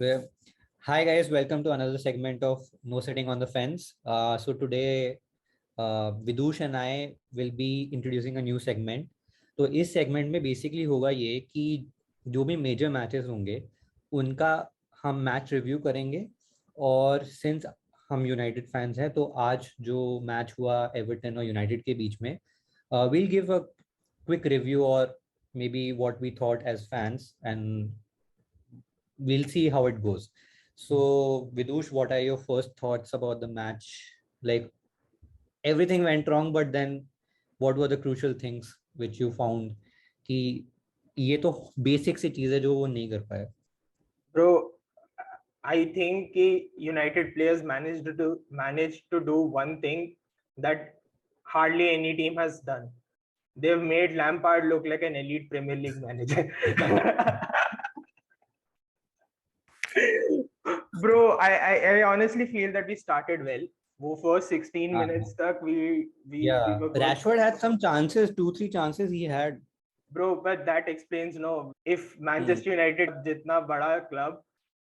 Well, hi guys, welcome to another segment of No Sitting on the Fence. So today, Vidush and I will be introducing a new segment. तो इस segment में basically होगा ये कि जो भी major matches होंगे उनका हम मैच रिव्यू करेंगे। और सिंस हम यूनाइटेड फैंस हैं तो आज जो मैच हुआ एवर्टन और यूनाइटेड के बीच में we'll give a quick review or maybe what we thought as fans, and we'll see how it goes. So, Vidush, what are your first thoughts about the match? Like, everything went wrong, but then what were the crucial things which you found कि ये तो basic सी चीज है जो वो नहीं कर पाए? Bro, I think United players managed to do one thing that hardly any team has done. They've made Lampard look like an elite Premier League manager. Bro, I honestly feel that we started well. वो first 16 minutes तक we Yeah, were good. Rashford had some chances, two, three chances he had. Bro, but that explains no. If Manchester United जितना बड़ा club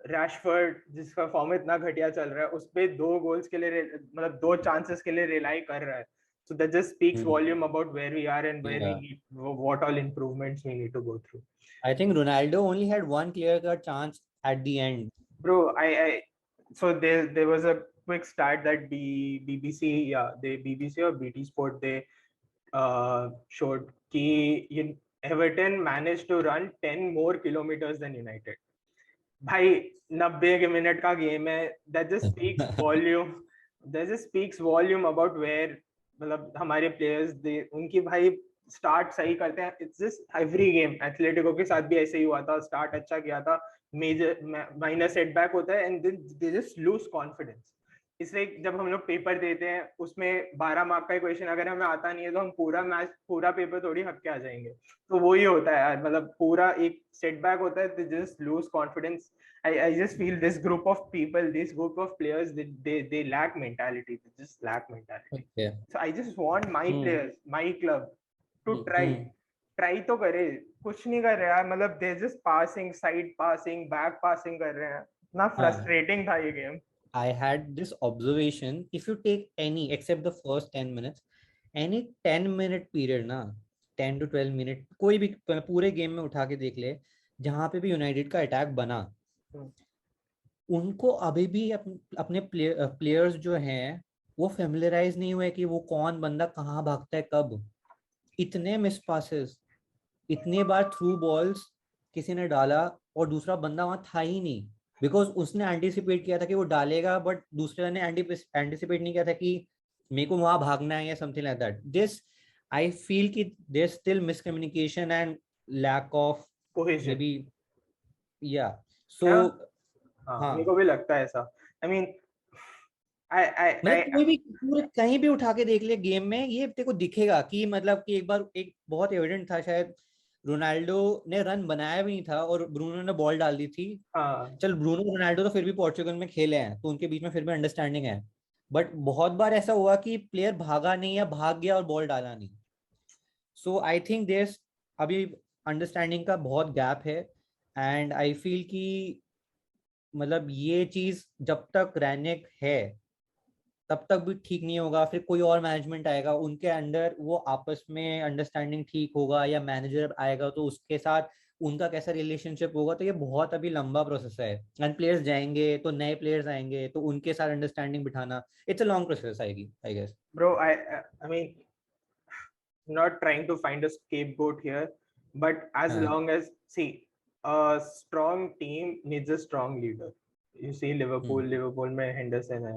Rashford जिसका form इतना घटिया चल रहा है उस पे दो गोल्स के लिए मतलब दो चांसेस के लिए रिलाई कर रहा है, so that just speaks volume about where we are and where we need what all improvements we need to go through. I think Ronaldo only had one clear-cut chance at the end. Bro, I so there was a quick stat that BBC or BT Sport they showed कि Everton managed to run 10 more kilometers than United. भाई 90 minute का game है. That just speaks volume about where मतलब हमारे players उनकी भाई start सही करते हैं. It's just every game Atletico के साथ भी ऐसे ही हुआ था. स्टार्ट अच्छा किया था, मेजर माइनर सेटबैक होता है and then they just lose confidence. इसलिए जब हम लोग पेपर देते हैं उसमें 12 मार्क का क्वेश्चन अगर हमें आता नहीं है तो हम पूरा पेपर थोड़ी हक के आ जाएंगे. तो वही होता है यार, मतलब पूरा एक सेटबैक होता है. दे just lose confidence. I just feel this group of people, this group of players, they lack mentality. They just lack mentality. Yeah. So I just want my players, my club to try तो करे. कुछ नहीं कर रहे यार, मतलब they just passing, side passing, back passing कर रहे हैं. इतना frustrating था ये game. I had this observation. If you take any, except the first 10 minutes, any 10-minute period ना, 10 to 12 मिनट कोई भी पूरे गेम में उठा के देख ले, जहां पे भी यूनाइटेड का अटैक बना, उनको अभी भी अपने प्लेयर्स जो हैं वो फेमिलियराइज नहीं हुए कि वो कौन बंदा कहाँ भागता है कब. इतने मिस पासेस, इतने बार थ्रू बॉल्स किसी ने डाला और दूसरा बंदा वहां था ही नहीं, बिकॉज उसने एंटिसिपेट किया था कि वो डालेगा, बट दूसरे ने एंटिसिपेट नहीं किया था कि मेरे को वहां भागना है या something like that. This I feel कि there still miscommunication and lack of cohesion. Maybe. Yeah so हाँ, मेरे को भी लगता है ऐसा. आई मीन मतलब कोई भी पूरे कहीं भी उठा के देख ले गेम में, ये तेरे को दिखेगा कि मतलब कि एक बार एक बहुत एविडेंट था, शायद रोनाल्डो ने रन बनाया भी नहीं था और ब्रूनो ने बॉल डाल दी थी. चल ब्रूनो रोनाल्डो तो फिर भी पोर्चुगल में खेले हैं तो उनके बीच में फिर भी अंडरस्टैंडिंग है, बट बहुत बार ऐसा हुआ कि प्लेयर भागा नहीं या भाग गया और बॉल डाला नहीं. सो आई थिंक देयर अभी अंडरस्टैंडिंग का बहुत गैप है. एंड आई फील कि मतलब ये चीज जब तक रैनिक है तब तक भी ठीक नहीं होगा. फिर कोई और मैनेजमेंट आएगा, उनके अंडर वो आपस में अंडरस्टैंडिंग ठीक होगा, या मैनेजर आएगा तो उसके साथ उनका कैसा रिलेशनशिप होगा. तो ये बहुत अभी लंबा प्रोसेस है. एंड प्लेयर्स जाएंगे तो नए प्लेयर्स आएंगे तो उनके साथ अंडरस्टैंडिंग बिठाना, इट्स अ लॉन्ग प्रोसेस आएगी I guess. Bro, I mean, not trying to find a scapegoat here, but as long as see, a strong team needs a strong leader. You see Liverpool में Henderson है.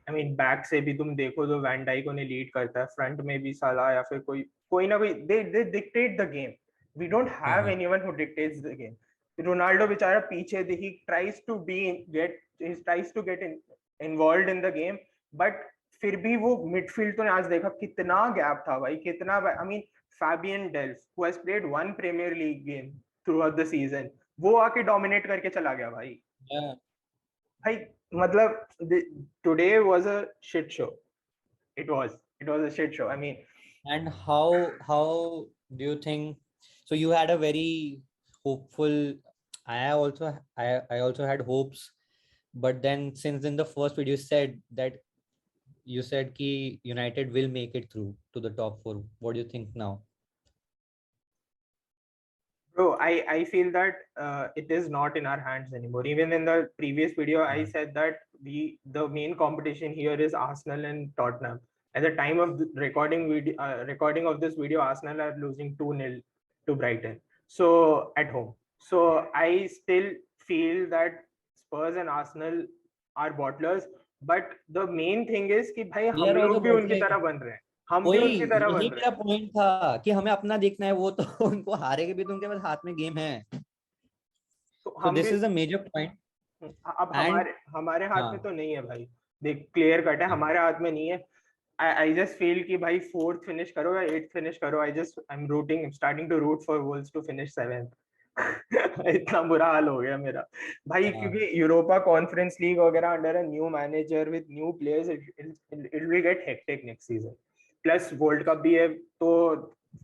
I mean back से भी तुम देखो तो van Dyke उन्हें lead करता है, फ्रंट में भी साला या फिर कोई ना कोई they dictate the game. We don't have anyone who dictates the game. Ronaldo बेचारा पीछे ही tries to get involved in the game, but फिर भी वो मिडफील्ड तो आज देखा कितना गैप था भाई, कितना. I mean Fabian Delph who has played one Premier League game throughout the season, वो आके डोमिनेट करके चला गया भाई. भाई मतलब today was a shit show. It was a shit show. I mean, and how do you think, so you had a very hopeful I also had hopes, but then since in the first video you said कि United will make it through to the top four. What do you think now? Bro, I feel that it is not in our hands anymore. Even in the previous video, I said that the main competition here is Arsenal and Tottenham. At the time of the recording of this video, Arsenal are losing 2-0 to Brighton. So at home. So I still feel that Spurs and Arsenal are bottlers. But the main thing is कि भाई हम लोग भी उनकी तरह बन रहे हैं. हम भी उनकी तरह बन रहे हैं. यही मेरा पॉइंट था कि हमें अपना देखना है. वो तो उनको हारेंगे भी तो उनके पास हाथ में गेम है. So this is a major point. अब हमारे हाथ में तो नहीं है भाई. देख क्लियर कट है, हमारे हाथ में नहीं है. I just feel कि भाई 4th फिनिश करो या 8th फिनिश करो. I'm starting to root for Wolves to finish 7th. इतना बुरा हाल हो गया मेरा भाई, क्योंकि यूरोपा कॉन्फ्रेंस लीग वगैरह under a new manager with new players, it will get hectic next season. Plus world cup भी है तो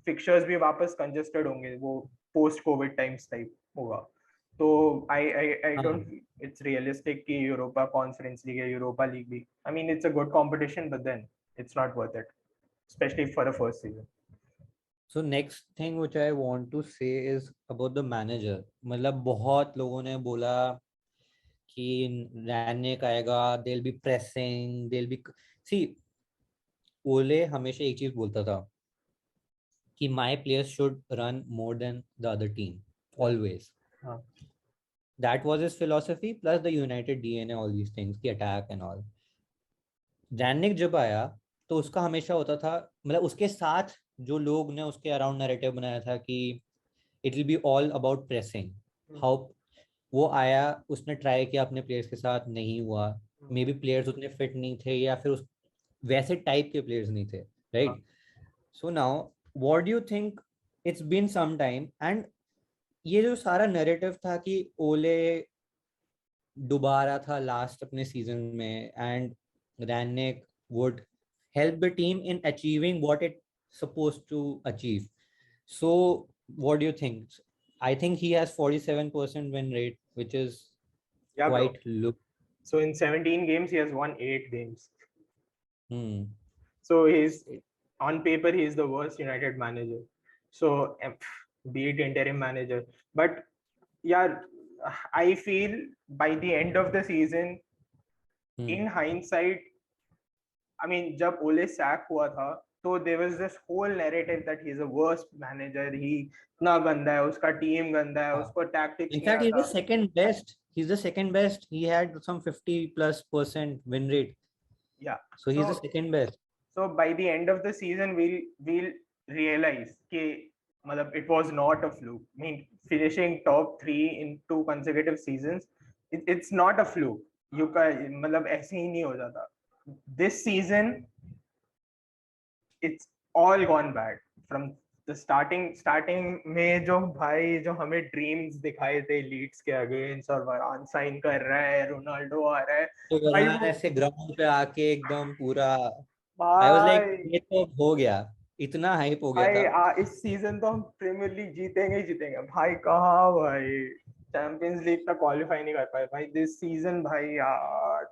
फिक्चर्स भी वापस कंजेस्टेड होंगे, वो पोस्ट कोविड टाइम्स टाइप होगा. तो आई डोंट इट्स रियलिस्टिक कि यूरोपा कॉन्फ्रेंस लीग या यूरोपा लीग भी, I mean it's a good competition but then it's not worth it, specially for the first season. So next thing which I want to say is about the manager. मतलब बहुत लोगों ने बोला कि रैनिक आएगा, they'll be pressing, they'll be see ओले हमेशा एक चीज बोलता था कि my players should run more than the other team always. That was his philosophy plus the United DNA, all these things की attack and all. रैनिक जब आया तो उसका हमेशा होता था, मतलब उसके साथ जो लोग ने उसके अराउंड नैरेटिव बनाया था कि it will be all about pressing. How वो आया, उसने ट्राई किया अपने प्लेयर्स के साथ, नहीं हुआ. मे बी प्लेयर्स उतने फिट नहीं थे या फिर उस वैसे टाइप के प्लेयर्स नहीं थे, right? So now what do you think, it's been some time and ये जो सारा नैरेटिव था कि ओले दोबारा था लास्ट अपने सीजन में and रैनिक would help the team in achieving what it's supposed to achieve. So what do you think? I think he has 47% win rate, which is quite low. So in 17 games he has won 8 games. So he's on paper he is the worst United manager. So be it interim manager, but yeah, I feel by the end of the season, in hindsight, I mean, जब ओले sac हुआ था तो there was this whole narrative that he's a worst manager, he इतना गंदा है, उसका team गंदा है, उसको tactics in fact he's the second best. He's the second best. He had some 50+% win rate. Yeah. So he's the second best. So by the end of the season we'll realize कि मतलब it was not a fluke. I mean, finishing top 3 in 2 consecutive seasons, it's not a fluke. You का मतलब ऐसे ही नहीं हो जाता. This season it's all gone bad from the starting में जो भाई जो हमें ड्रीम्स दिखाए थे लीड्स के अगेंस्ट और वरान साइन कर रहा है, रोनाल्डो आ रहा है, तो वरान ऐसे ग्राउंड पे आके एकदम पूरा आई वाज लाइक ये तो हो गया, इतना हाइप हो गया था. इस सीजन तो हम प्रीमियर लीग जीतेंगे ही जीतेंगे भाई. कहाँ भाई, चैंपियंस लीग तक क्वालिफाई नहीं कर पाए भाई दिस सीजन भाई यार.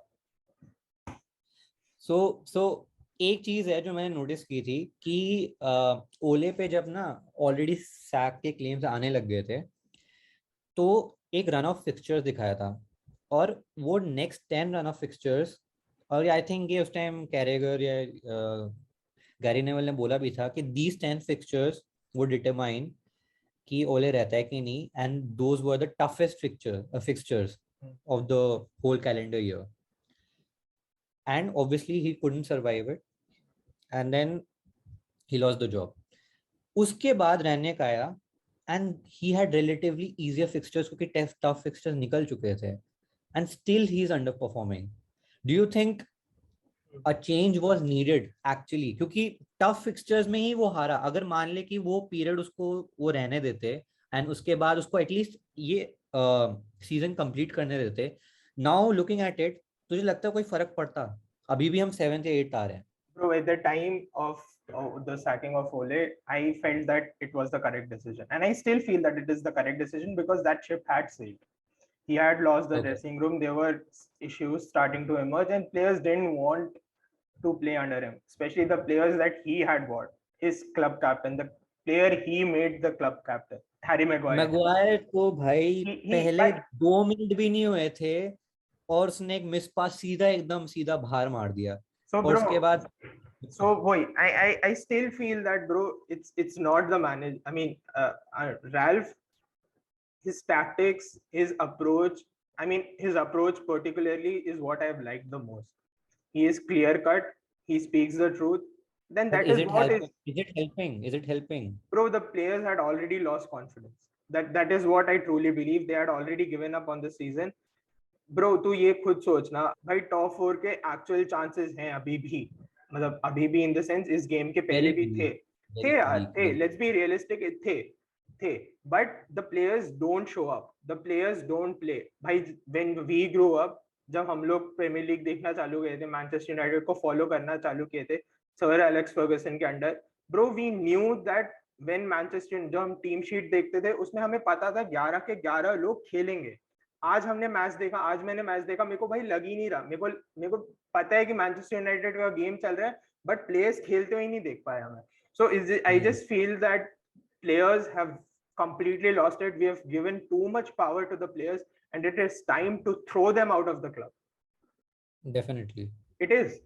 सो एक चीज है जो मैंने नोटिस की थी कि ओले पे जब ना ऑलरेडी सैक के क्लेम्स आने लग गए थे तो एक रन ऑफ फिक्सचर्स दिखाया था और वो नेक्स्ट 10 रन ऑफ फिक्सचर्स, और आई थिंक ये उस टाइम कैरेगर या गैरी नेवल ने बोला भी था कि दीज 10 फिक्सचर्स वो डिटरमाइन कि ओले रहता है कि नहीं, and those were the toughest fixtures of the whole calendar year. And obviously he couldn't survive it and then he lost the job. उसके बाद रैनिक आया and he had relatively easier fixtures क्योंकि tough fixtures निकल चुके थे and still he is underperforming. Do you think a change was needed actually? क्योंकि tough fixtures में ही वो हारा. अगर मान ले कि वो पीरियड उसको वो रहने देते and उसके बाद उसको एटलीस्ट ये सीजन कंप्लीट करने देते, now looking at it तुझे लगता है कोई फर्क पड़ता? अभी भी हम 7th या 8th आ रहे हैं. Bro, at the time of the sacking of Ole, I felt that it was the correct decision. And I still feel that it is the correct decision because that ship had sailed. He had lost the dressing room. There were issues starting to emerge, and players didn't want to play under him, especially the players that he had bought. His club captain, the player he made the club captain, Harry Maguire. Maguire को भाई पहले 2 minute भी नहीं हुए थे और उसने एक मिस पास सीधा एकदम सीधा बाहर मार दिया. और उसके बाद so boy, I still feel that, bro, it's not the manager. I mean, Ralph, his tactics, his approach. I mean, his approach particularly is what I've liked the most. He is clear cut. He speaks the truth. Then that is what is. Is it helping? Is it helping? Bro, the players had already lost confidence. That is what I truly believe. They had already given up on the season. Bro, तू ये खुद सोचना भाई, top 4 के actual chances हैं अभी भी, मतलब अभी भी इन द सेंस इस गेम के पहले भी थे यार, थे. लेट्स बी रियलिस्टिक, थे. But the players don't show up, the players don't play. भाई व्हेन वी ग्रो अप, जब हम लोग प्रीमियर लीग देखना चालू किए थे, मैनचेस्टर यूनाइटेड को फॉलो करना चालू किए थे सर एलेक्स फर्गसन के under, bro we knew that when Manchester, जो हम टीम शीट देखते थे उसमें हमें पता था 11 के 11 लोग खेलेंगे. आज हमने मैच देखा, आज मैंने मैच देखा, मेरे को भाई लग ही नहीं रहा. मेरे को पता है कि मैनचेस्टर यूनाइटेड का गेम चल रहा है, बट प्लेयर्स खेलते हुए नहीं देख पाया मैं. So I just feel that players have completely lost it. We have given too much power to the players, and it is time to throw them out of the club. Definitely, it is.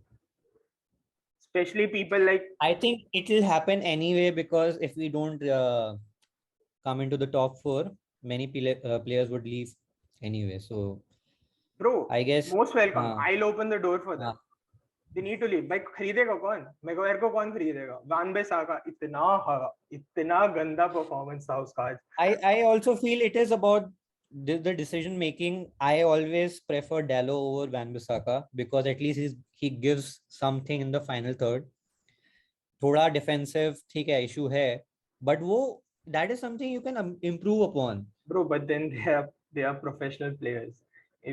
Especially people like. I think it will happen anyway, because if we don't come into the top 4, many players would leave anyway. So, bro, I guess most welcome. I'll open the door for them. They need to leave. भाई खरीदेगा कौन? Maguire को कौन खरीदेगा? वान बिसाका इतना गंदा performance था उसका आज. I also feel it is about the decision making. I always prefer Dalot over Van Bissaka because at least he gives something in the final third. थोड़ा defensive ठीक है, issue है, but वो that is something you can improve upon. Bro, but then they are professional players.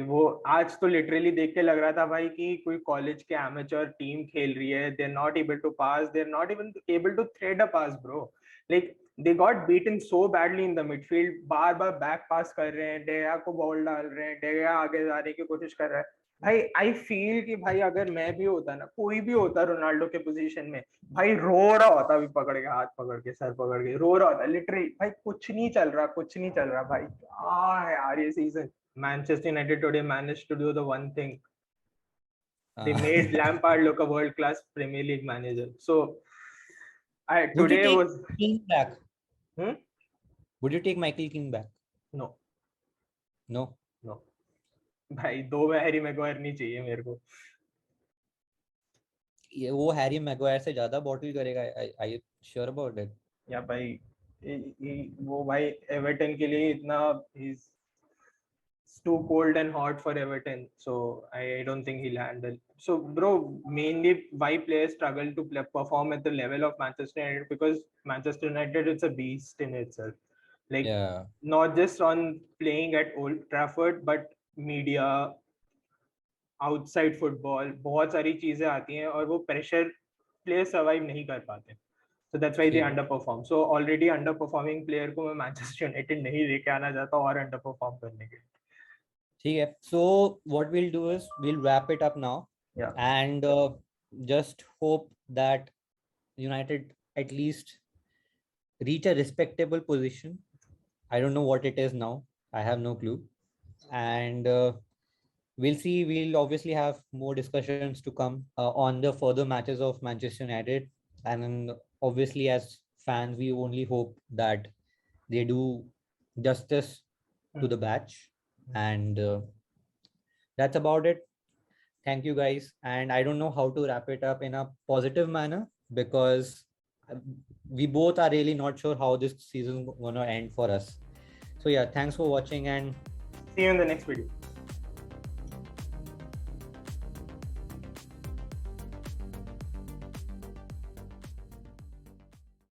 वो आज तो literally देख के लग रहा था भाई कि कोई कॉलेज के एमेचर टीम खेल रही है. They are not able to pass, they are not even able to thread a pass, bro. Like they got beaten so badly in the midfield. बार बार बैक पास कर रहे हैं, डेगा को बॉल डाल रहे हैं, डेगा आगे जाने की कोशिश कर रहा है. भाई आई फील कि भाई अगर मैं भी होता ना, कोई भी होता रोनाल्डो के पोजीशन में, भाई रो रहा होता भी, पकड़ के हाथ पकड़ के सर पकड़ के रो रहा होता लिटरली. भाई कुछ नहीं चल रहा भाई. यार ये season Manchester United today managed to do the one thing. They made Lampard look a world-class Premier League manager. So, today was. King back? Would you take Michael Keane back? No. भाई 2 में Harry Maguire नहीं चाहिए मेरे को. ये वो Harry Maguire से ज्यादा बॉटल करेगा. Are you sure about it? या भाई वो भाई एवर्टन के लिए इतना he's too cold and hot for Everton, so I don't think he'll handle. So bro, mainly why players struggle to perform at the level of Manchester United, because Manchester United, it's a beast in itself. Like, not just on playing at Old Trafford, but media, outside football, बहुत सारी चीजें आती हैं और वो pressure players survive नहीं कर पाते. So that's why they underperform. So already underperforming player को मैं Manchester United नहीं लेके आना चाहता और underperform करने के. ठीक है. So what we'll do is we'll wrap it up now. And just hope that United at least reach a respectable position. I don't know what it is now. I have no clue. And we'll see. We'll obviously have more discussions to come on the further matches of Manchester United. And obviously, as fans, we only hope that they do justice to the batch. And that's about it. Thank you guys. And I don't know how to wrap it up in a positive manner, because we both are really not sure how this season is gonna end for us. So yeah, thanks for watching and see you in the next video.